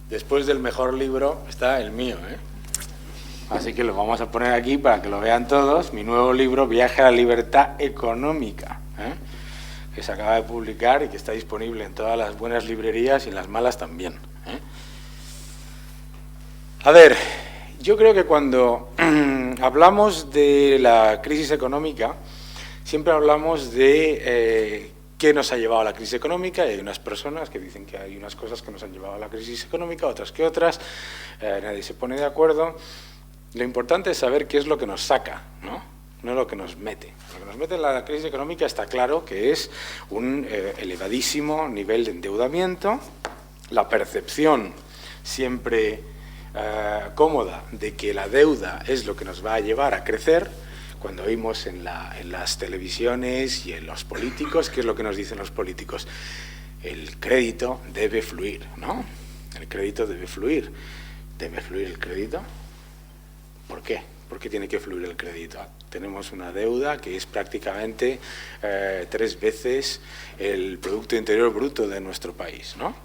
Después del mejor libro está el mío, ¿eh? Así que lo vamos a poner aquí para que lo vean todos. Mi nuevo libro, Viaje a la libertad económica, que se acaba de publicar y que está disponible en todas las buenas librerías y en las malas también. A ver, yo creo que cuando hablamos de la crisis económica, siempre hablamos de qué nos ha llevado a la crisis económica, y hay unas personas que dicen que hay unas cosas que nos han llevado a la crisis económica, otras que otras, nadie se pone de acuerdo. Lo importante es saber qué es lo que nos saca, no lo que nos mete. Lo que nos mete en la crisis económica está claro que es un elevadísimo nivel de endeudamiento, la percepción siempre cómoda de que la deuda es lo que nos va a llevar a crecer. Cuando oímos en las televisiones y en los políticos, ¿qué es lo que nos dicen los políticos? El crédito debe fluir, ¿no? El crédito debe fluir. ¿Debe fluir el crédito? ¿Por qué? ¿Por qué tiene que fluir el crédito? Tenemos una deuda que es prácticamente 3 veces el Producto Interior Bruto de nuestro país, ¿no?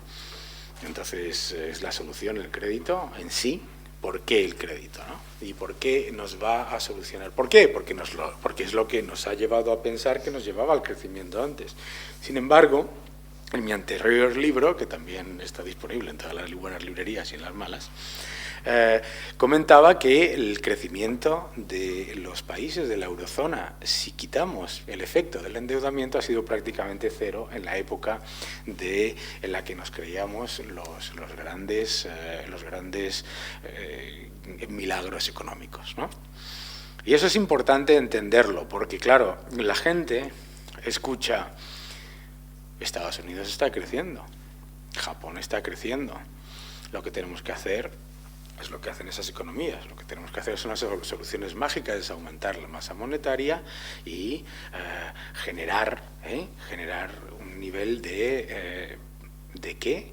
Entonces, ¿es la solución el crédito en sí? ¿Por qué el crédito, no? ¿Y por qué nos va a solucionar? ¿Por qué? Porque es lo que nos ha llevado a pensar que nos llevaba al crecimiento antes. Sin embargo, en mi anterior libro, que también está disponible en todas las buenas librerías y en las malas, comentaba que el crecimiento de los países de la eurozona, si quitamos el efecto del endeudamiento, ha sido prácticamente cero en la época en la que nos creíamos los grandes milagros económicos, ¿no? Y eso es importante entenderlo, porque claro, la gente escucha: Estados Unidos está creciendo, Japón está creciendo, lo que tenemos que hacer es lo que hacen esas economías. Lo que tenemos que hacer son las soluciones mágicas, es aumentar la masa monetaria y generar un nivel de ¿qué?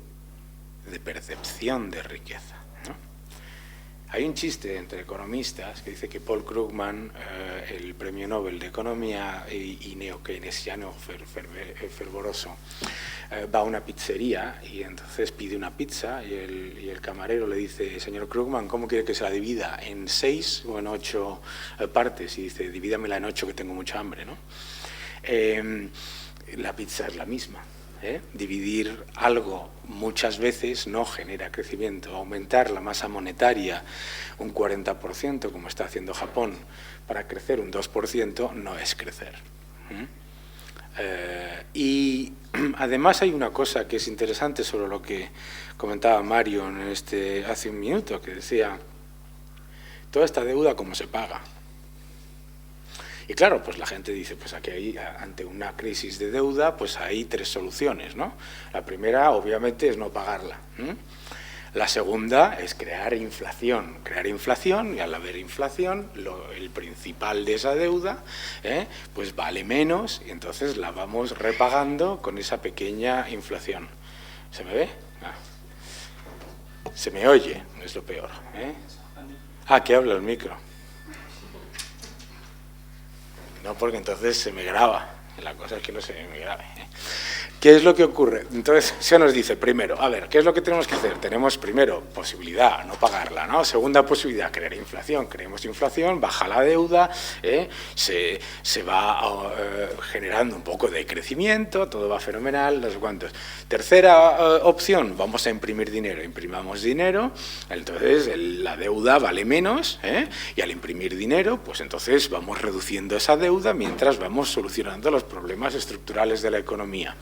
De percepción de riqueza, ¿no? Hay un chiste entre economistas que dice que Paul Krugman, el premio Nobel de Economía y neo-keynesiano fervoroso, va a una pizzería y entonces pide una pizza y el camarero le dice: señor Krugman, ¿cómo quiere que se la divida? ¿En 6 o en 8 partes? Y dice: divídamela en 8 que tengo mucha hambre, ¿no? La pizza es la misma. Dividir algo muchas veces no genera crecimiento. Aumentar la masa monetaria un 40%, como está haciendo Japón, para crecer un 2%, no es crecer. Y además hay una cosa que es interesante sobre lo que comentaba Mario hace un minuto, que decía: toda esta deuda, ¿cómo se paga? Y claro, pues la gente dice, pues aquí hay, ante una crisis de deuda, pues hay 3 soluciones, ¿no? La primera, obviamente, es no pagarla. La segunda es crear inflación. Y al haber inflación, el principal de esa deuda, pues vale menos, y entonces la vamos repagando con esa pequeña inflación. ¿Se me ve? Se me oye, es lo peor. Que habla el micro. No, porque entonces se me graba. La cosa es que no se me grabe. ¿Qué es lo que ocurre? Entonces, se nos dice, primero, a ver, ¿qué es lo que tenemos que hacer? Tenemos, primero, posibilidad, no pagarla, ¿no? Segunda posibilidad, crear inflación. Creemos inflación, baja la deuda, se va generando un poco de crecimiento, todo va fenomenal, no sé cuántos. Tercera opción, vamos a imprimir dinero. Imprimamos dinero, entonces la deuda vale menos, y al imprimir dinero, pues entonces vamos reduciendo esa deuda mientras vamos solucionando los problemas estructurales de la economía.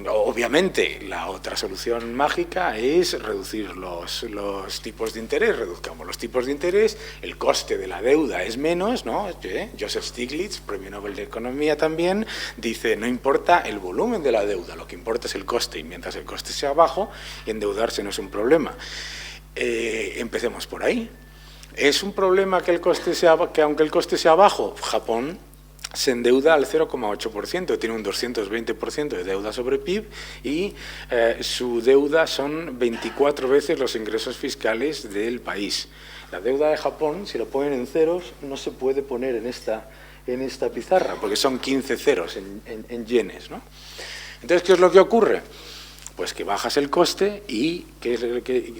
Obviamente, la otra solución mágica es reducir los tipos de interés. Reduzcamos los tipos de interés, el coste de la deuda es menos, ¿no? Joseph Stiglitz, premio Nobel de Economía también, dice: no importa el volumen de la deuda, lo que importa es el coste, y mientras el coste sea bajo, endeudarse no es un problema. Empecemos por ahí. ¿Es un problema que aunque el coste sea bajo? Japón se endeuda al 0,8%, tiene un 220% de deuda sobre PIB y su deuda son 24 veces los ingresos fiscales del país. La deuda de Japón, si lo ponen en ceros, no se puede poner en esta pizarra, porque son 15 ceros en yenes, ¿no? Entonces, ¿qué es lo que ocurre? Pues que bajas el coste y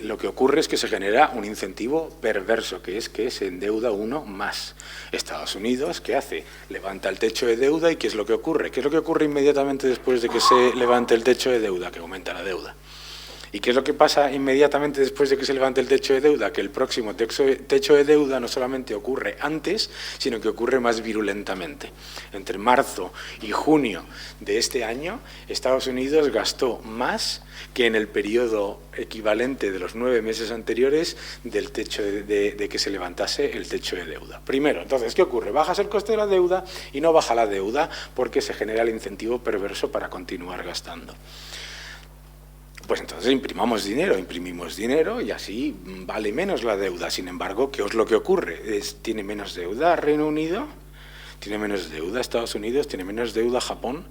lo que ocurre es que se genera un incentivo perverso, que es que se endeuda uno más. Estados Unidos, ¿qué hace? Levanta el techo de deuda y ¿qué es lo que ocurre? ¿Qué es lo que ocurre inmediatamente después de que se levante el techo de deuda? Que aumenta la deuda. ¿Y qué es lo que pasa inmediatamente después de que se levante el techo de deuda? Que el próximo techo de deuda no solamente ocurre antes, sino que ocurre más virulentamente. Entre marzo y junio de este año, Estados Unidos gastó más que en el periodo equivalente de los 9 meses anteriores del techo de que se levantase el techo de deuda. Primero, entonces, ¿qué ocurre? Bajas el coste de la deuda y no baja la deuda porque se genera el incentivo perverso para continuar gastando. Pues entonces imprimimos dinero y así vale menos la deuda. Sin embargo, ¿qué es lo que ocurre? ¿Tiene menos deuda Reino Unido? ¿Tiene menos deuda Estados Unidos? ¿Tiene menos deuda Japón?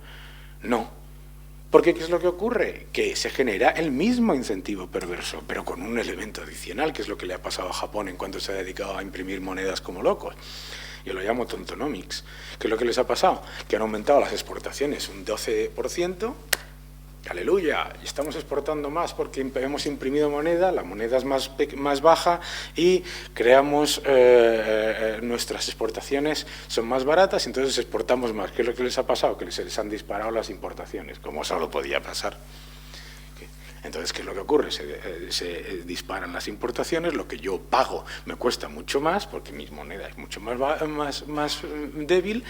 No. Porque ¿qué es lo que ocurre? Que se genera el mismo incentivo perverso, pero con un elemento adicional, que es lo que le ha pasado a Japón en cuanto se ha dedicado a imprimir monedas como locos. Yo lo llamo tontonomics. ¿Qué es lo que les ha pasado? Que han aumentado las exportaciones un 12%, ¡aleluya! Estamos exportando más porque hemos imprimido moneda, la moneda es más baja y creamos, nuestras exportaciones son más baratas, entonces exportamos más. ¿Qué es lo que les ha pasado? Que se les han disparado las importaciones, como solo podía pasar. Entonces, ¿qué es lo que ocurre? Se disparan las importaciones, lo que yo pago me cuesta mucho más, porque mi moneda es mucho más débil,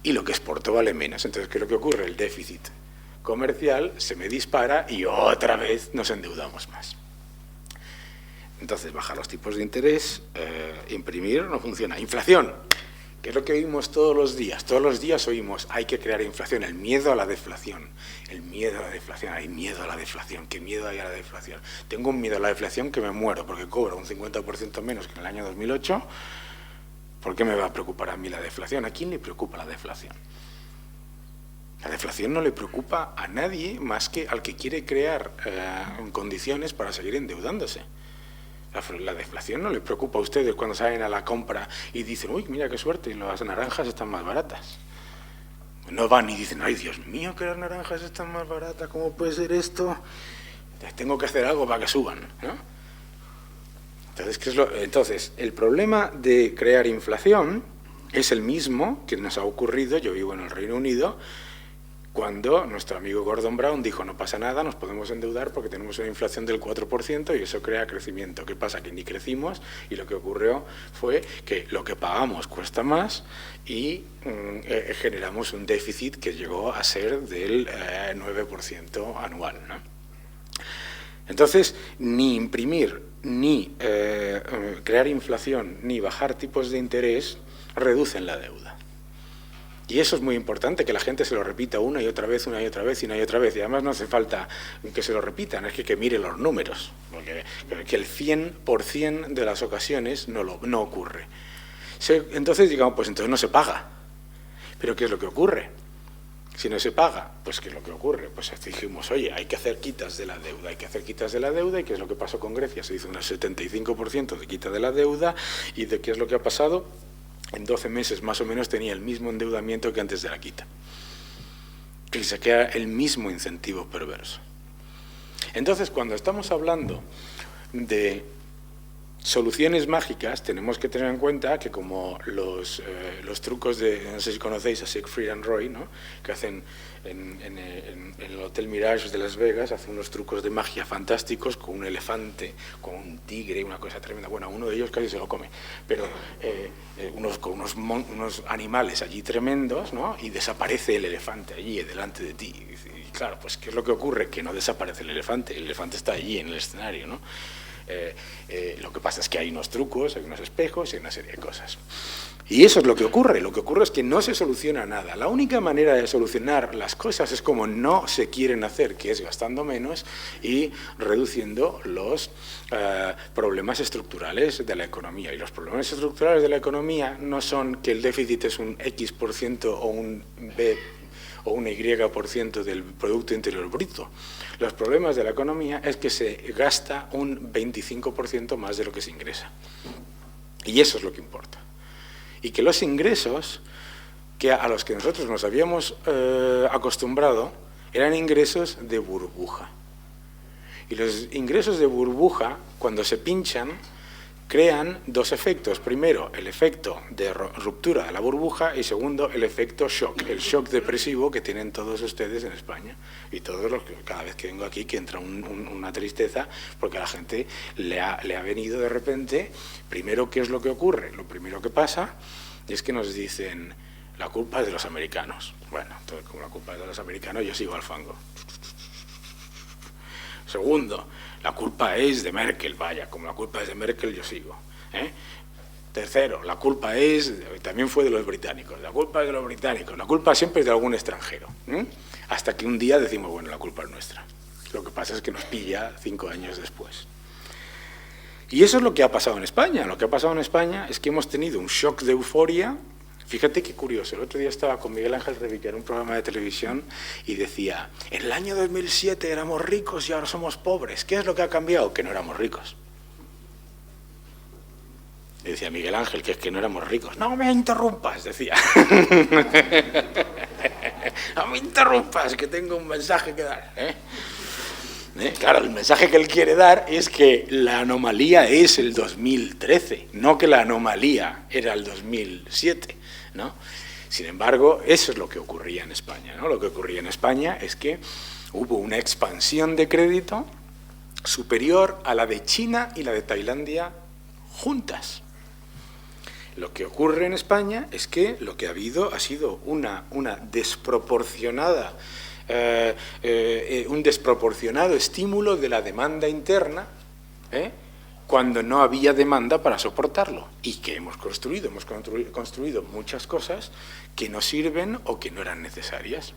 y lo que exporto vale menos. Entonces, ¿qué es lo que ocurre? El déficit comercial se me dispara y otra vez nos endeudamos más. Entonces, bajar los tipos de interés, imprimir, no funciona. Inflación, que es lo que oímos todos los días oímos, hay que crear inflación, el miedo a la deflación, hay miedo a la deflación, ¿qué miedo hay a la deflación? Tengo un miedo a la deflación que me muero, porque cobro un 50% menos que en el año 2008, ¿por qué me va a preocupar a mí la deflación? ¿A quién le preocupa la deflación? La deflación no le preocupa a nadie más que al que quiere crear condiciones para seguir endeudándose. La deflación no le preocupa a ustedes cuando salen a la compra y dicen, uy, mira qué suerte, las naranjas están más baratas. No van y dicen, ay, Dios mío, que las naranjas están más baratas, ¿cómo puede ser esto? Tengo que hacer algo para que suban, ¿no? Entonces, el problema de crear inflación es el mismo que nos ha ocurrido, yo vivo en el Reino Unido, cuando nuestro amigo Gordon Brown dijo, no pasa nada, nos podemos endeudar porque tenemos una inflación del 4% y eso crea crecimiento. ¿Qué pasa? Que ni crecimos y lo que ocurrió fue que lo que pagamos cuesta más y generamos un déficit que llegó a ser del 9% anual, ¿no? Entonces, ni imprimir, ni crear inflación, ni bajar tipos de interés reducen la deuda. Y eso es muy importante, que la gente se lo repita una y otra vez, y además no hace falta que se lo repitan, es que mire los números, porque que el 100% de las ocasiones no ocurre. Entonces, digamos, pues entonces no se paga. ¿Pero qué es lo que ocurre? Si no se paga, pues ¿qué es lo que ocurre? Pues dijimos, oye, hay que hacer quitas de la deuda, ¿y qué es lo que pasó con Grecia? Se hizo un 75% de quita de la deuda, ¿y de qué es lo que ha pasado? En 12 meses más o menos tenía el mismo endeudamiento que antes de la quita. Que se queda el mismo incentivo perverso. Entonces, cuando estamos hablando de soluciones mágicas, tenemos que tener en cuenta que como los trucos de, no sé si conocéis a Siegfried and Roy, ¿no?, que hacen en el Hotel Mirage de Las Vegas, hacen unos trucos de magia fantásticos con un elefante, con un tigre, una cosa tremenda. Bueno, uno de ellos casi se lo come, pero con unos animales allí tremendos, ¿no?, y desaparece el elefante allí delante de ti. Y claro, pues ¿qué es lo que ocurre? Que no desaparece el elefante está allí en el escenario, ¿no? Lo que pasa es que hay unos trucos, hay unos espejos y una serie de cosas. Y eso es lo que ocurre es que no se soluciona nada. La única manera de solucionar las cosas es como no se quieren hacer, que es gastando menos y reduciendo los problemas estructurales de la economía. Y los problemas estructurales de la economía no son que el déficit es un X% o un B o un Y% del Producto Interior Bruto. Los problemas de la economía es que se gasta un 25% más de lo que se ingresa. Y eso es lo que importa. Y que los ingresos a los que nosotros nos habíamos acostumbrado eran ingresos de burbuja. Y los ingresos de burbuja, cuando se pinchan, crean dos efectos. Primero, el efecto de ruptura de la burbuja y segundo, el efecto shock, el shock depresivo que tienen todos ustedes en España. Y todos los que cada vez que vengo aquí que entra una tristeza porque a la gente le ha venido de repente. Primero, ¿qué es lo que ocurre? Lo primero que pasa es que nos dicen, la culpa es de los americanos. Bueno, entonces, como la culpa es de los americanos, yo sigo al fango. Segundo, la culpa es de Merkel, vaya, como la culpa es de Merkel, yo sigo. Tercero, la culpa es, también fue de los británicos, la culpa es de los británicos, la culpa siempre es de algún extranjero. Hasta que un día decimos, bueno, la culpa es nuestra. Lo que pasa es que nos pilla 5 años después. Y eso es lo que ha pasado en España. Lo que ha pasado en España es que hemos tenido un shock de euforia. Fíjate qué curioso, el otro día estaba con Miguel Ángel Revique en un programa de televisión y decía, en el año 2007 éramos ricos y ahora somos pobres. ¿Qué es lo que ha cambiado? Que no éramos ricos. Y decía Miguel Ángel, que es que no éramos ricos. No me interrumpas, decía. No me interrumpas, que tengo un mensaje que dar. Claro, el mensaje que él quiere dar es que la anomalía es el 2013, no que la anomalía era el 2007, ¿no? Sin embargo, eso es lo que ocurría en España, ¿no? Lo que ocurría en España es que hubo una expansión de crédito superior a la de China y la de Tailandia juntas. Lo que ocurre en España es que lo que ha habido ha sido una desproporcionada un desproporcionado estímulo de la demanda interna, cuando no había demanda para soportarlo. ¿Y qué hemos construido? Hemos construido muchas cosas que no sirven o que no eran necesarias.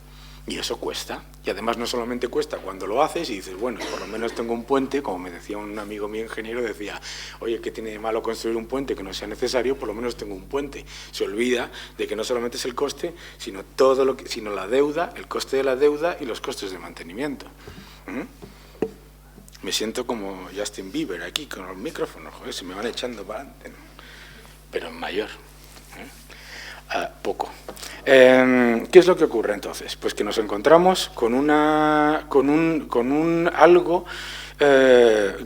Y eso cuesta. Y además no solamente cuesta cuando lo haces y dices, bueno, por lo menos tengo un puente, como me decía un amigo mío ingeniero, decía, oye, ¿qué tiene de malo construir un puente que no sea necesario? Por lo menos tengo un puente. Se olvida de que no solamente es el coste, sino sino la deuda, el coste de la deuda y los costes de mantenimiento. Me siento como Justin Bieber aquí con los micrófonos, joder, se me van echando para adelante, ¿no? Pero en mayor. Poco. ¿Qué es lo que ocurre entonces? Pues que nos encontramos con algo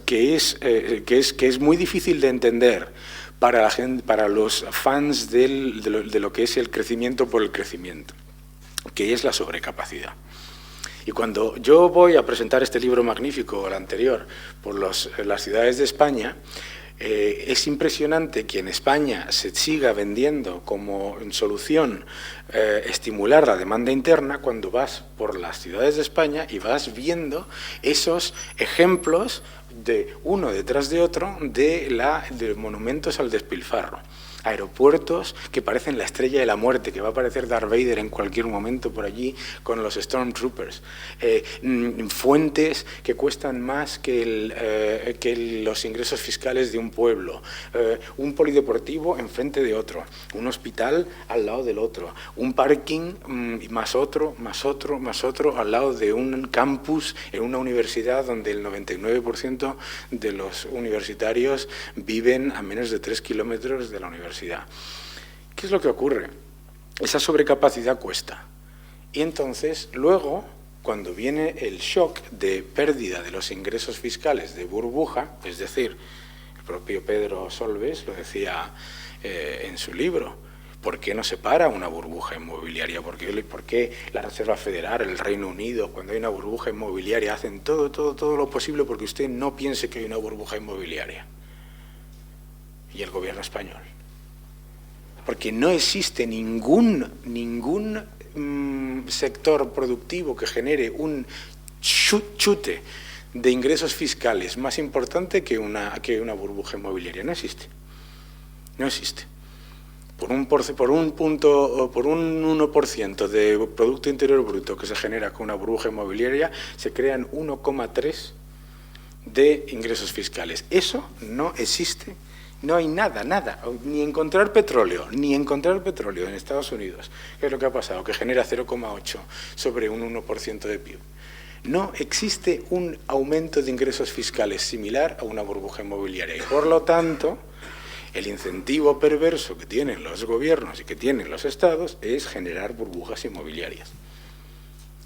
que es muy difícil de entender para la gente, para los fans de lo que es el crecimiento por el crecimiento, que es la sobrecapacidad. Y cuando yo voy a presentar este libro magnífico, el anterior, por las ciudades de España, es impresionante que en España se siga vendiendo como solución estimular la demanda interna cuando vas por las ciudades de España y vas viendo esos ejemplos de uno detrás de otro de monumentos al despilfarro. Aeropuertos que parecen la estrella de la muerte, que va a aparecer Darth Vader en cualquier momento por allí con los Stormtroopers, fuentes que cuestan más que los ingresos fiscales de un pueblo, un polideportivo enfrente de otro, un hospital al lado del otro, un parking más otro al lado de un campus en una universidad donde el 99% de los universitarios viven a menos de 3 kilómetros de la universidad. ¿Qué es lo que ocurre? Esa sobrecapacidad cuesta. Y entonces, luego, cuando viene el shock de pérdida de los ingresos fiscales de burbuja, es decir, el propio Pedro Solbes lo decía en su libro, ¿por qué no se para una burbuja inmobiliaria? ¿Por qué la Reserva Federal, el Reino Unido, cuando hay una burbuja inmobiliaria, hacen todo lo posible porque usted no piense que hay una burbuja inmobiliaria? Y el gobierno español. Porque no existe ningún sector productivo que genere un chute de ingresos fiscales más importante que una burbuja inmobiliaria. No existe. No existe. Por un 1% de Producto Interior Bruto que se genera con una burbuja inmobiliaria, se crean 1,3 de ingresos fiscales. Eso no existe. No hay nada, ni encontrar petróleo en Estados Unidos, que es lo que ha pasado, que genera 0,8 sobre un 1% de PIB. No existe un aumento de ingresos fiscales similar a una burbuja inmobiliaria y, por lo tanto, el incentivo perverso que tienen los gobiernos y que tienen los estados es generar burbujas inmobiliarias.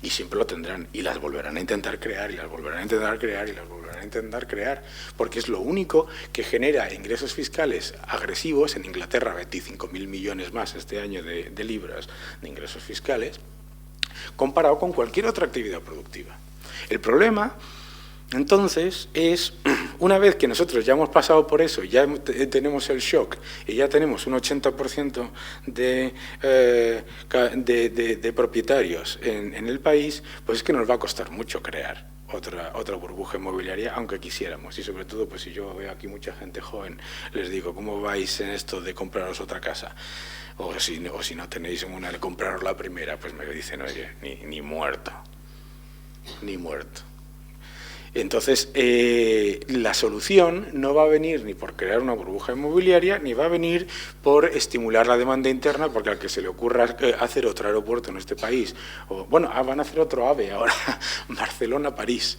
Y siempre lo tendrán, y las volverán a intentar crear, y las volverán a intentar crear, y las volverán a intentar crear, porque es lo único que genera ingresos fiscales agresivos. En Inglaterra, 25.000 millones más este año de libras de ingresos fiscales, comparado con cualquier otra actividad productiva. El problema, entonces, es, una vez que nosotros ya hemos pasado por eso, ya tenemos el shock y ya tenemos un 80% de propietarios en el país, pues es que nos va a costar mucho crear otra burbuja inmobiliaria, aunque quisiéramos. Y sobre todo, pues si yo veo aquí mucha gente joven, les digo, ¿cómo vais en esto de compraros otra casa? O si no tenéis una de compraros la primera, pues me dicen, oye, ni muerto, ni muerto. Entonces, la solución no va a venir ni por crear una burbuja inmobiliaria, ni va a venir por estimular la demanda interna, porque al que se le ocurra hacer otro aeropuerto en este país, o bueno, van a hacer otro AVE ahora, Barcelona-París,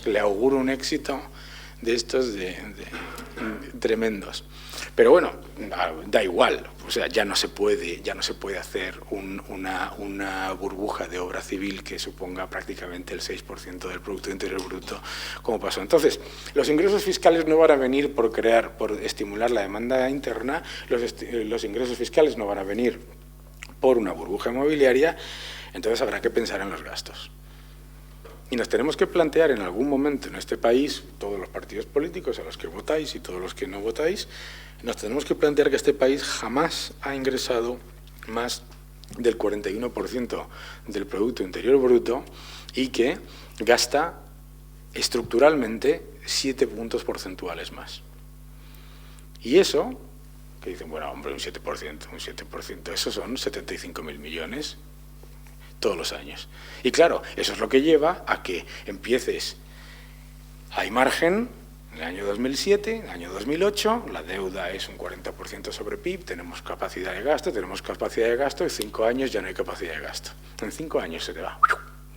le auguro un éxito de estos tremendos. Pero bueno, da igual, o sea, ya no se puede hacer una burbuja de obra civil que suponga prácticamente el 6% del Producto Interior Bruto, como pasó. Entonces, los ingresos fiscales no van a venir por estimular la demanda interna, los ingresos fiscales no van a venir por una burbuja inmobiliaria, entonces habrá que pensar en los gastos. Y nos tenemos que plantear en algún momento en este país, todos los partidos políticos a los que votáis y todos los que no votáis, nos tenemos que plantear que este país jamás ha ingresado más del 41% del Producto Interior Bruto y que gasta estructuralmente 7 puntos porcentuales más. Y eso, que dicen, bueno, hombre, un 7%, eso son 75.000 millones todos los años. Y claro, eso es lo que lleva a que empieces, hay margen, en el año 2007, en el año 2008, la deuda es un 40% sobre PIB, tenemos capacidad de gasto, en 5 años ya no hay capacidad de gasto. En 5 años se te va,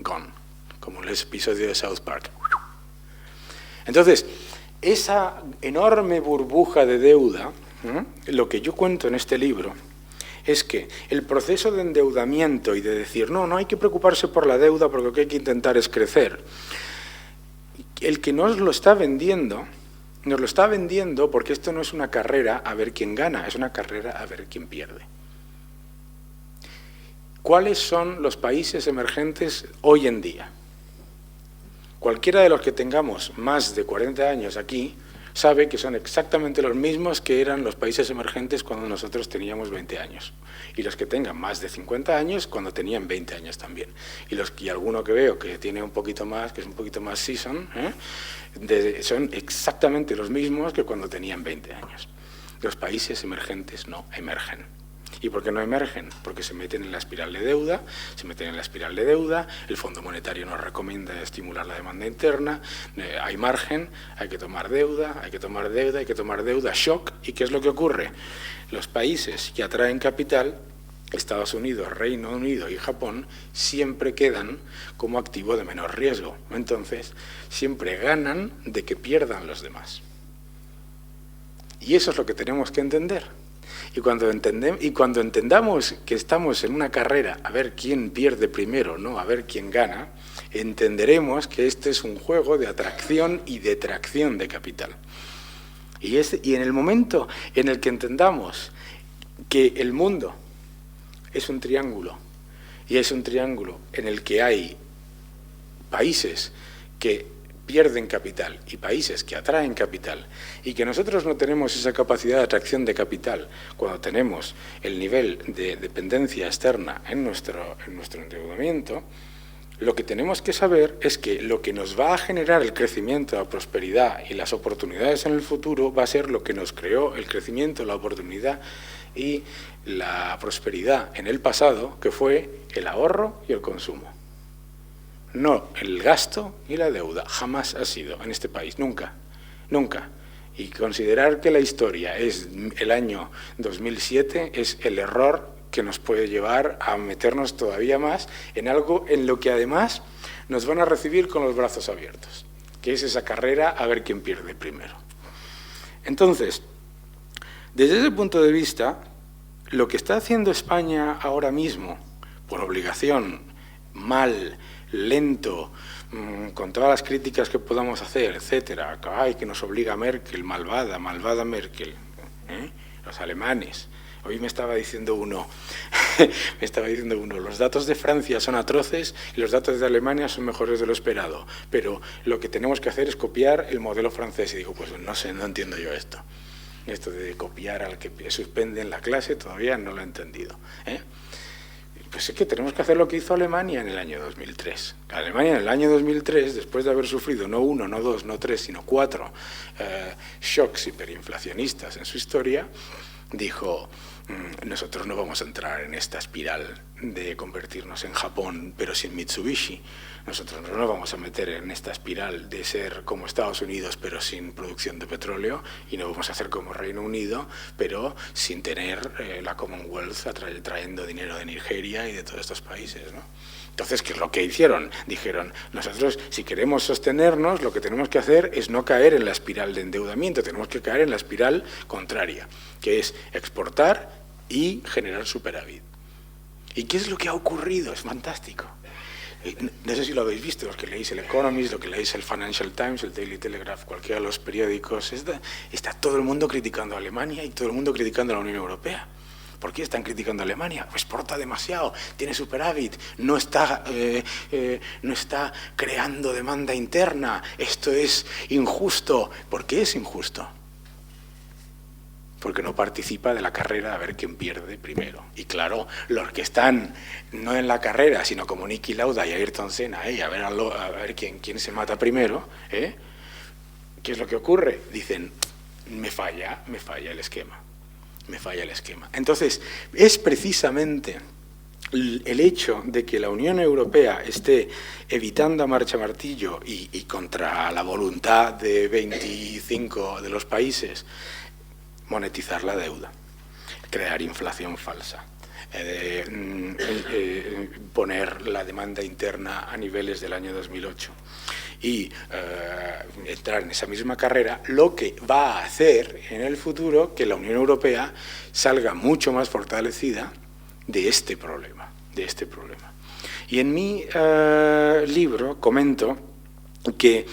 gone, como en el episodio de South Park. Entonces, esa enorme burbuja de deuda, lo que yo cuento en este libro, es que el proceso de endeudamiento y de decir, no hay que preocuparse por la deuda porque lo que hay que intentar es crecer, el que nos lo está vendiendo porque esto no es una carrera a ver quién gana, es una carrera a ver quién pierde. ¿Cuáles son los países emergentes hoy en día? Cualquiera de los que tengamos más de 40 años aquí sabe que son exactamente los mismos que eran los países emergentes cuando nosotros teníamos 20 años. Y los que tengan más de 50 años cuando tenían 20 años también. Y alguno que veo que tiene un poquito más, que es un poquito más season, son exactamente los mismos que cuando tenían 20 años. Los países emergentes no emergen. ¿Y por qué no emergen? Porque se meten en la espiral de deuda, el Fondo Monetario nos recomienda estimular la demanda interna, hay margen, hay que tomar deuda, shock. ¿Y qué es lo que ocurre? Los países que atraen capital, Estados Unidos, Reino Unido y Japón, siempre quedan como activo de menor riesgo. Entonces, siempre ganan de que pierdan los demás. Y eso es lo que tenemos que entender. Y cuando entendamos que estamos en una carrera a ver quién pierde primero, no a ver quién gana, entenderemos que este es un juego de atracción y detracción de capital. Y en el momento en el que entendamos que el mundo es un triángulo, y es un triángulo en el que hay países que pierden capital y países que atraen capital, y que nosotros no tenemos esa capacidad de atracción de capital cuando tenemos el nivel de dependencia externa en nuestro endeudamiento, lo que tenemos que saber es que lo que nos va a generar el crecimiento, la prosperidad y las oportunidades en el futuro va a ser lo que nos creó el crecimiento, la oportunidad y la prosperidad en el pasado, que fue el ahorro y el consumo. No el gasto y la deuda, jamás ha sido en este país, nunca, nunca. Y considerar que la historia es el año 2007 es el error que nos puede llevar a meternos todavía más en algo en lo que además nos van a recibir con los brazos abiertos, que es esa carrera a ver quién pierde primero. Entonces, desde ese punto de vista, lo que está haciendo España ahora mismo, por obligación, mal, lento, con todas las críticas que podamos hacer, etcétera, ay, que nos obliga Merkel, malvada Merkel, los alemanes. Hoy me estaba diciendo uno, los datos de Francia son atroces y los datos de Alemania son mejores de lo esperado, pero lo que tenemos que hacer es copiar el modelo francés. Y digo, pues no sé, no entiendo yo esto. Esto de copiar al que suspende en la clase todavía no lo he entendido. Pues es que tenemos que hacer lo que hizo Alemania en el año 2003. Alemania en el año 2003, después de haber sufrido no 1, no 2, no 3, sino 4 shocks hiperinflacionistas en su historia, dijo, nosotros no vamos a entrar en esta espiral de convertirnos en Japón, pero sin Mitsubishi. Nosotros no nos vamos a meter en esta espiral de ser como Estados Unidos, pero sin producción de petróleo, y no vamos a hacer como Reino Unido, pero sin tener la Commonwealth trayendo dinero de Nigeria y de todos estos países, ¿no? Entonces, ¿qué es lo que hicieron? Dijeron, nosotros si queremos sostenernos, lo que tenemos que hacer es no caer en la espiral de endeudamiento, tenemos que caer en la espiral contraria, que es exportar y generar superávit. ¿Y qué es lo que ha ocurrido? Es fantástico. No sé si lo habéis visto, los que leéis el Economist, los que leéis el Financial Times, el Daily Telegraph, cualquiera de los periódicos, está todo el mundo criticando a Alemania y todo el mundo criticando a la Unión Europea. ¿Por qué están criticando a Alemania? Exporta demasiado, tiene superávit, no está creando demanda interna, esto es injusto. ¿Por qué es injusto? Porque no participa de la carrera a ver quién pierde primero. Y claro, los que están no en la carrera, sino como Niki Lauda y Ayrton Senna, a ver quién se mata primero, ¿qué es lo que ocurre? Dicen, me falla el esquema. Me falla el esquema. Entonces, es precisamente el hecho de que la Unión Europea esté evitando a marcha martillo y contra la voluntad de 25 de los países, monetizar la deuda, crear inflación falsa, poner la demanda interna a niveles del año 2008 y entrar en esa misma carrera, lo que va a hacer en el futuro que la Unión Europea salga mucho más fortalecida de este problema. Y en mi libro comento que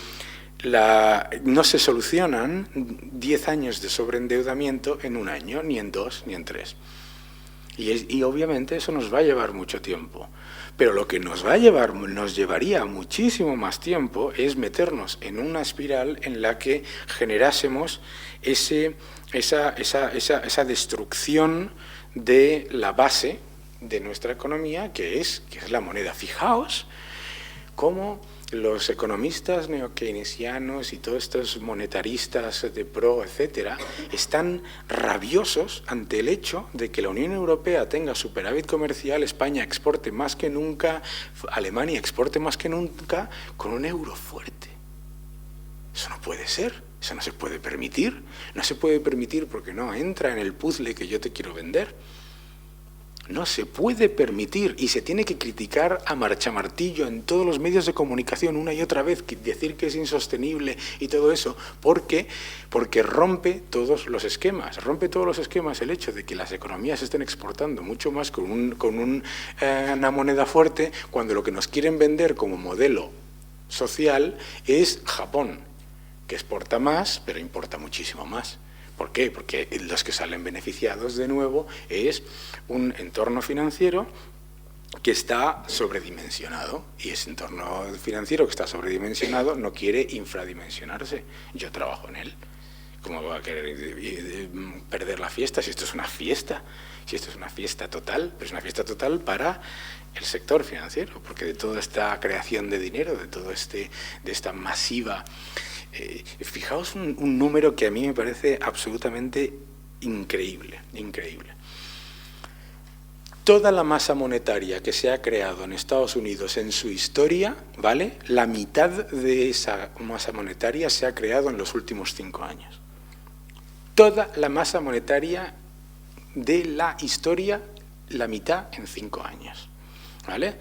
no se solucionan 10 años de sobreendeudamiento en un año, ni en 2, ni en 3. Y obviamente eso nos va a llevar mucho tiempo. Pero lo que nos llevaría muchísimo más tiempo es meternos en una espiral en la que generásemos esa destrucción de la base de nuestra economía, que es la moneda. Fijaos cómo los economistas neo-keynesianos y todos estos monetaristas de pro, etcétera, están rabiosos ante el hecho de que la Unión Europea tenga superávit comercial, España exporte más que nunca, Alemania exporte más que nunca, con un euro fuerte. Eso no puede ser, eso no se puede permitir. No se puede permitir porque no entra en el puzzle que yo te quiero vender. No se puede permitir y se tiene que criticar a marchamartillo en todos los medios de comunicación una y otra vez, decir que es insostenible y todo eso, porque rompe todos los esquemas. Rompe todos los esquemas el hecho de que las economías estén exportando mucho más con una moneda fuerte, cuando lo que nos quieren vender como modelo social es Japón, que exporta más, pero importa muchísimo más. ¿Por qué? Porque los que salen beneficiados de nuevo es un entorno financiero que está sobredimensionado, y ese entorno financiero que está sobredimensionado no quiere infradimensionarse. Yo trabajo en él. ¿Cómo va a querer perder la fiesta si esto es una fiesta? Si esto es una fiesta total, pero es una fiesta total para el sector financiero, porque de toda esta creación de dinero, de esta masiva... fijaos un número que a mí me parece absolutamente increíble. Toda la masa monetaria que se ha creado en Estados Unidos en su historia, ¿vale? La mitad de esa masa monetaria se ha creado en los últimos 5 años. Toda la masa monetaria de la historia, la mitad en 5 años, ¿vale?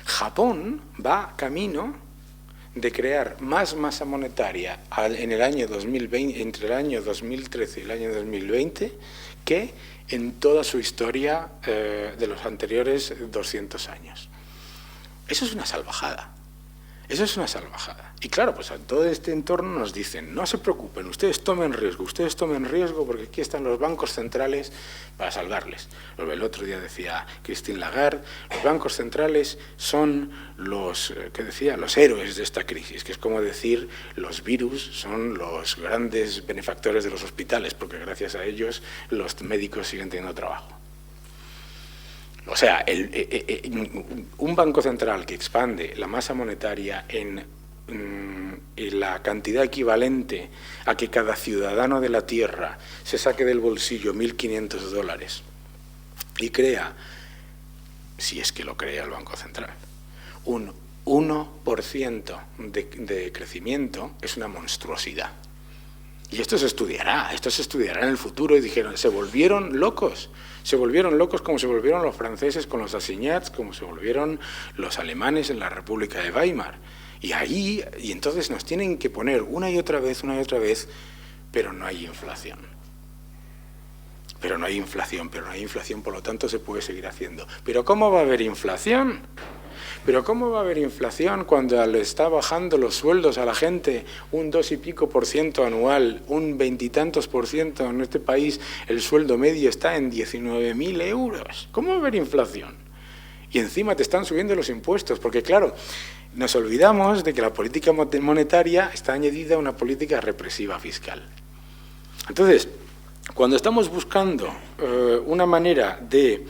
Japón va camino de crear más masa monetaria en el año 2020, entre el año 2013 y el año 2020, que en toda su historia de los anteriores 200 años. Eso es una salvajada. Eso es una salvajada. Y claro, pues en todo este entorno nos dicen, no se preocupen, ustedes tomen riesgo porque aquí están los bancos centrales para salvarles. El otro día decía Christine Lagarde, los bancos centrales son los, ¿qué decía?, los héroes de esta crisis, que es como decir, los virus son los grandes benefactores de los hospitales, porque gracias a ellos los médicos siguen teniendo trabajo. O sea, un banco central que expande la masa monetaria en la cantidad equivalente a que cada ciudadano de la Tierra se saque del bolsillo $1.500 y crea, si es que lo crea el Banco Central, un 1% de crecimiento, es una monstruosidad. Y esto se estudiará en el futuro. Y dijeron, se volvieron locos como se volvieron los franceses con los assignats, como se volvieron los alemanes en la República de Weimar. Y entonces nos tienen que poner una y otra vez, pero no hay inflación. Pero no hay inflación, por lo tanto se puede seguir haciendo. ¿Pero cómo va a haber inflación? ¿Pero cómo va a haber inflación cuando le está bajando los sueldos a la gente un 2 y pico % anual, un 20 y tantos % en este país, el sueldo medio está en 19.000 euros? ¿Cómo va a haber inflación? Y encima te están subiendo los impuestos, porque claro, nos olvidamos de que la política monetaria está añadida a una política represiva fiscal. Entonces, cuando estamos buscando una manera de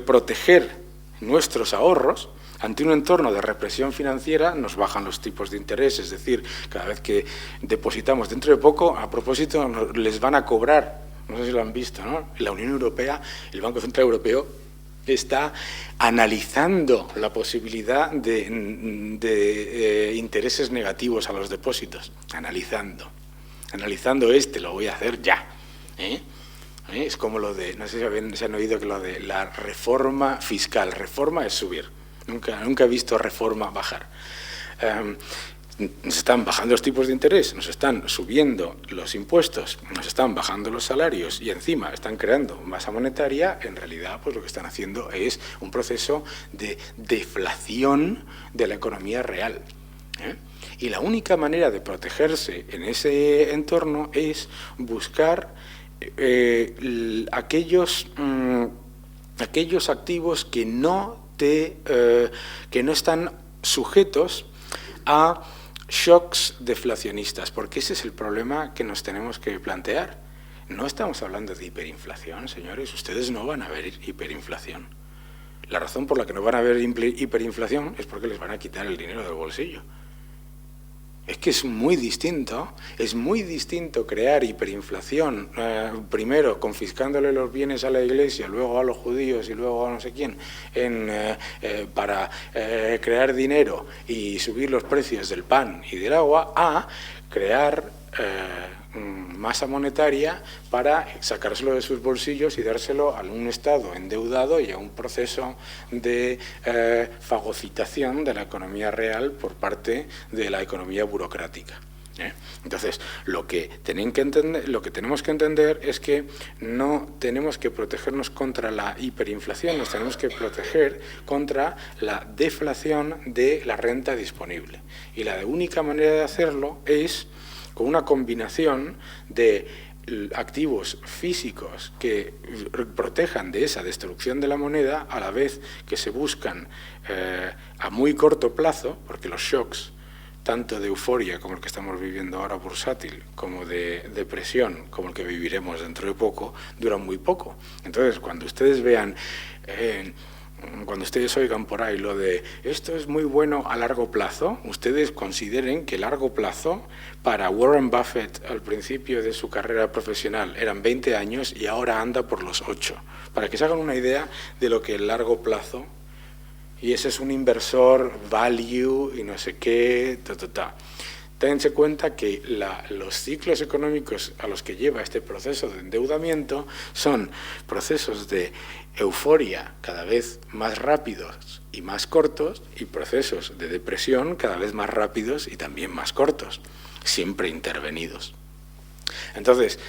proteger nuestros ahorros, ante un entorno de represión financiera nos bajan los tipos de interés, es decir, cada vez que depositamos, dentro de poco, a propósito, les van a cobrar, no sé si lo han visto, ¿no? La Unión Europea, el Banco Central Europeo, está analizando la posibilidad de intereses negativos a los depósitos, analizando lo voy a hacer ya, Es como lo de, no sé si se han oído que lo de la reforma fiscal, reforma es subir. Nunca he visto reforma bajar. Nos están bajando los tipos de interés, nos están subiendo los impuestos, nos están bajando los salarios y encima están creando masa monetaria. En realidad, pues lo que están haciendo es un proceso de deflación de la economía real. Y la única manera de protegerse en ese entorno es buscar aquellos activos que no están sujetos a shocks deflacionistas, porque ese es el problema que nos tenemos que plantear. No estamos hablando de hiperinflación, señores, ustedes no van a ver hiperinflación. La razón por la que no van a ver hiperinflación es porque les van a quitar el dinero del bolsillo. Es que es muy distinto crear hiperinflación, primero confiscándole los bienes a la Iglesia, luego a los judíos y luego a no sé quién, para crear dinero y subir los precios del pan y del agua, a crear masa monetaria para sacárselo de sus bolsillos y dárselo a un Estado endeudado y a un proceso de fagocitación de la economía real por parte de la economía burocrática. Entonces, lo que tenemos que entender es que no tenemos que protegernos contra la hiperinflación, nos tenemos que proteger contra la deflación de la renta disponible. Y la única manera de hacerlo es con una combinación de activos físicos que protejan de esa destrucción de la moneda, a la vez que se buscan a muy corto plazo, porque los shocks, tanto de euforia como el que estamos viviendo ahora bursátil, como de depresión, como el que viviremos dentro de poco, duran muy poco. Entonces, cuando ustedes vean, cuando ustedes oigan por ahí lo de esto es muy bueno a largo plazo, ustedes consideren que largo plazo para Warren Buffett al principio de su carrera profesional eran 20 años y ahora anda por los 8. Para que se hagan una idea de lo que el largo plazo, y ese es un inversor value y no sé qué, Ténganse cuenta que los ciclos económicos a los que lleva este proceso de endeudamiento son procesos de euforia cada vez más rápidos y más cortos y procesos de depresión cada vez más rápidos y también más cortos, siempre intervenidos. Entonces,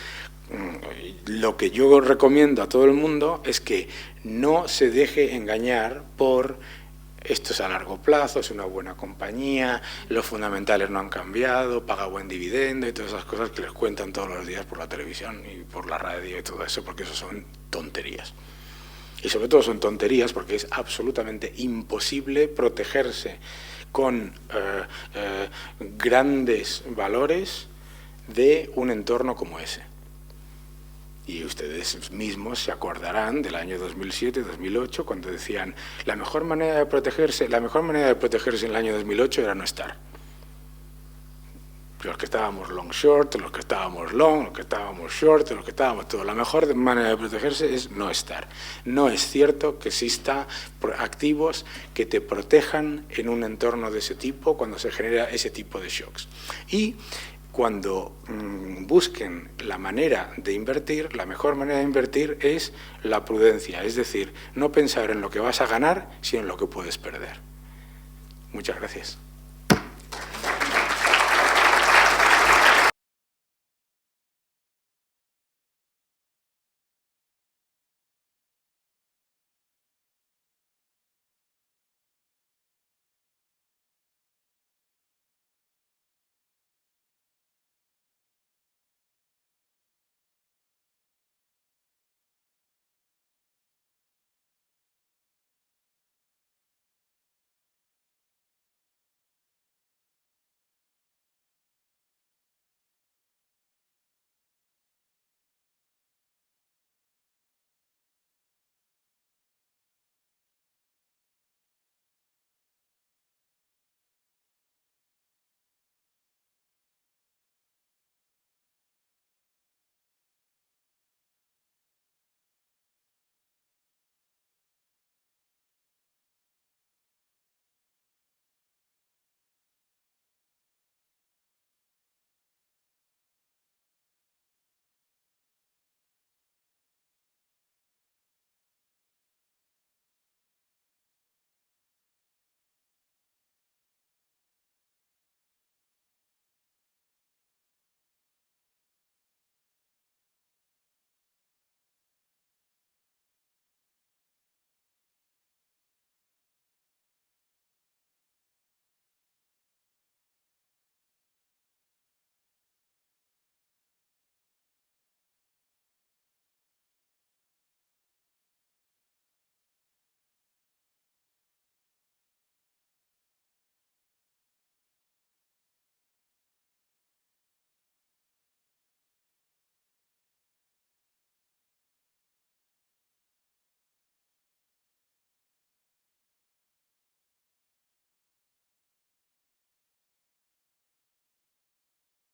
lo que yo recomiendo a todo el mundo es que no se deje engañar por esto es a largo plazo, es una buena compañía, los fundamentales no han cambiado, paga buen dividendo y todas esas cosas que les cuentan todos los días por la televisión y por la radio y todo eso, porque eso son tonterías. Y sobre todo son tonterías porque es absolutamente imposible protegerse con grandes valores de un entorno como ese. Y ustedes mismos se acordarán del año 2007-2008 cuando decían la mejor manera de protegerse en el año 2008 era no estar. Los que estábamos long short, los que estábamos long, los que estábamos short, los que estábamos todo. La mejor manera de protegerse es no estar. No es cierto que exista activos que te protejan en un entorno de ese tipo cuando se genera ese tipo de shocks. Y cuando busquen la manera de invertir, la mejor manera de invertir es la prudencia, es decir, no pensar en lo que vas a ganar, sino en lo que puedes perder. Muchas gracias.